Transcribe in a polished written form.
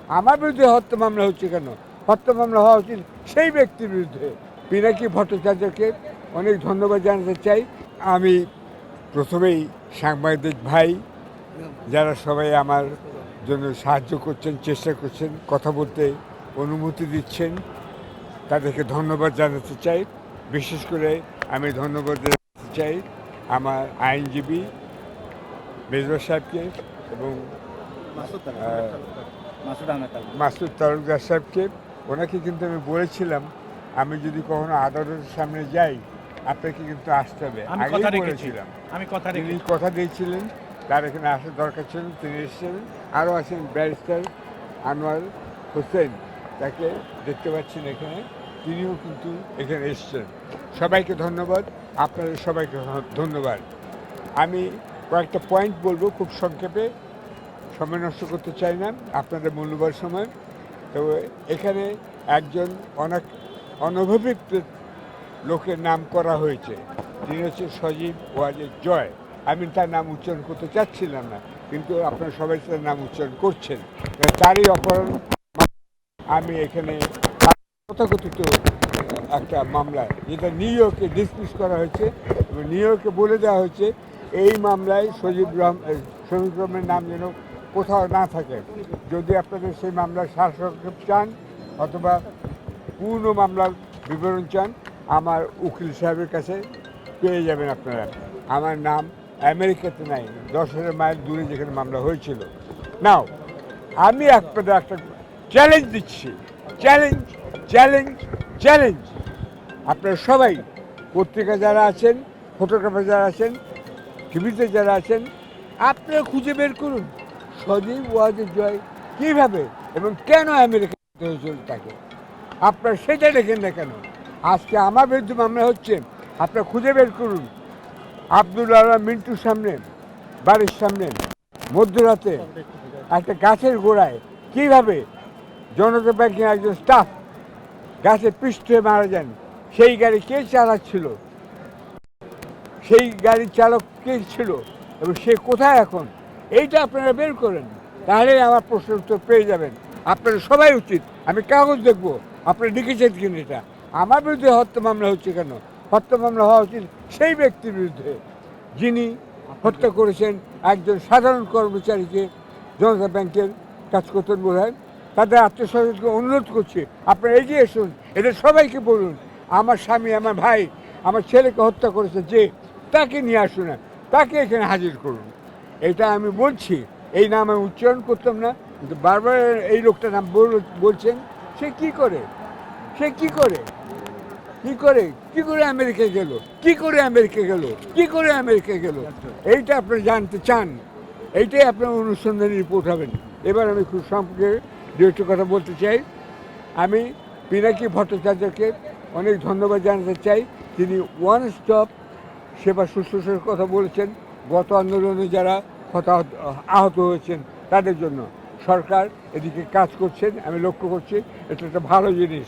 আমার বিরুদ্ধে হত্যা মামলা হচ্ছে কেন? হত্যা মামলা হওয়া উচিত সেই ব্যক্তির বিরুদ্ধে। পিনাকি ভট্টাচার্যকে অনেক ধন্যবাদ জানাতে চাই। আমি প্রথমেই সাংবাদিক ভাই যারা সবাই আমার জন্য সাহায্য করছেন, চেষ্টা করছেন, কথা বলতে অনুমতি দিচ্ছেন, তাদেরকে ধন্যবাদ জানাতে চাই। বিশেষ করে আমি ধন্যবাদ জানাতে চাই আমার আইনজীবী মেজর সাহেবকে এবং মাসুদ তালুকদার সাহেবকে। ওনাকে কিন্তু আমি বলেছিলাম আমি যদি কখনো আদালতের সামনে যাই আপনাকে কিন্তু আসতে হবে, আগেই বলেছিলাম। তিনি কথা দিয়েছিলেন, তার এখানে আসার দরকার ছিল, তিনি এসেছিলেন। আরও আছেন ব্যারিস্টার আনোয়ার হোসেন, তাকে দেখতে পাচ্ছেন এখানে, তিনিও কিন্তু এখানে এসেছেন। সবাইকে ধন্যবাদ, আপনাদের সবাইকে ধন্যবাদ। আমি কয়েকটা পয়েন্ট বলবো খুব সংক্ষেপে, সময় নষ্ট করতে চাই না আপনাদের মূল্যবান সময়। তো এখানে একজন অনেক অনভিজ্ঞ লোকের নাম করা হয়েছে, তিনি হচ্ছে সজীব ওয়াজেদ জয়। আমি তার নাম উচ্চারণ করতে চাচ্ছিলাম না, কিন্তু আপনারা সবাই তার নাম উচ্চারণ করছেন। তারই অপহরণ আমি এখানে তথাকথিত একটা মামলায়, যেটা নিউ ইয়র্কে ডিসমিস করা হয়েছে এবং নিউ ইয়র্কে বলে দেওয়া হয়েছে এই মামলায় সজীব রহমানের নাম যেন কোথাও না থাকে। যদি আপনাদের সেই মামলার সারসংক্ষেপ চান অথবা পূর্ণ মামলার বিবরণ চান, আমার উকিল সাহেবের কাছে পেয়ে যাবেন আপনারা। আমার নাম আমেরিকাতে নাই, 10,000 মাইল দূরে যেখানে মামলা হয়েছিল। নাও আমি আপনাদের একটা চ্যালেঞ্জ দিচ্ছি, চ্যালেঞ্জ চ্যালেঞ্জ চ্যালেঞ্জ। আপনারা সবাই, পত্রিকা যারা আছেন, ফটোগ্রাফার যারা আছেন, টিভিতে যারা আছেন, আপনারা খুঁজে বের করুন সজীব ওয়াজেদ জয় কীভাবে এবং কেন আমেরিকাতে হয়েছিল তাকে। আপনারা সেটা দেখেন না কেন? আজকে আমার বিরুদ্ধে মামলা হচ্ছে, আপনারা খুঁজে বের করুন আব্দুল আলম মিন্টুর সামনে, বাড়ির সামনে মধ্যরাতে একটা গাছের গোড়ায় কীভাবে জনতা ব্যাংকের একজন স্টাফ গাছে পৃষ্ঠে মারা যান। সেই গাড়ি কে চালাচ্ছিল, সেই গাড়ির চালক কে ছিল এবং সে কোথায় এখন, এইটা আপনারা বের করেন, তাহলে আমার প্রশ্নের উত্তর পেয়ে যাবেন। আপনারা সবাই উচিত, আমি কাগজ দেখবো আপনারা লিখেছেন কিনা। এটা আমার বিরুদ্ধে হত্যা মামলা হচ্ছে কেন? হত্যা মামলা হওয়া উচিত সেই ব্যক্তির বিরুদ্ধে যিনি হত্যা করেছেন একজন সাধারণ কর্মচারীকে, জনতা ব্যাংকের কাজ করতেন বোধ হয়। তাদের আত্মীয়স্বজনকে অনুরোধ করছি আপনারা এগিয়ে এসুন, এদের সবাইকে বলুন আমার স্বামী, আমার ভাই, আমার ছেলেকে হত্যা করেছে যে, তাকে নিয়ে আসুন, তাকে এখানে হাজির করুন। এটা আমি বলছি, এই নাম আমি উচ্চারণ করতাম না, কিন্তু বারবার এই লোকটার নাম বলছেন। সে কি করে, সে কি করে, কি করে, কি করে আমেরিকা গেল, কি করে আমেরিকা গেল, কি করে আমেরিকা গেল, এইটা আপনারা জানতে চান, এইটাই আপনার অনুসন্ধানী রিপোর্ট হবেন। এবার আমি খুব সম্পর্কে দু একটা কথা বলতে চাই। আমি পিনাকি ভট্টাচার্যকে অনেক ধন্যবাদ জানাতে চাই। তিনি ওয়ান স্টপ সেবা শুশ্রূষার কথা বলেছেন গত আন্দোলনে যারা আহত হয়েছেন তাদের জন্য। সরকার এদিকে কাজ করছেন, আমি লক্ষ্য করছি, এটা একটা ভালো জিনিস।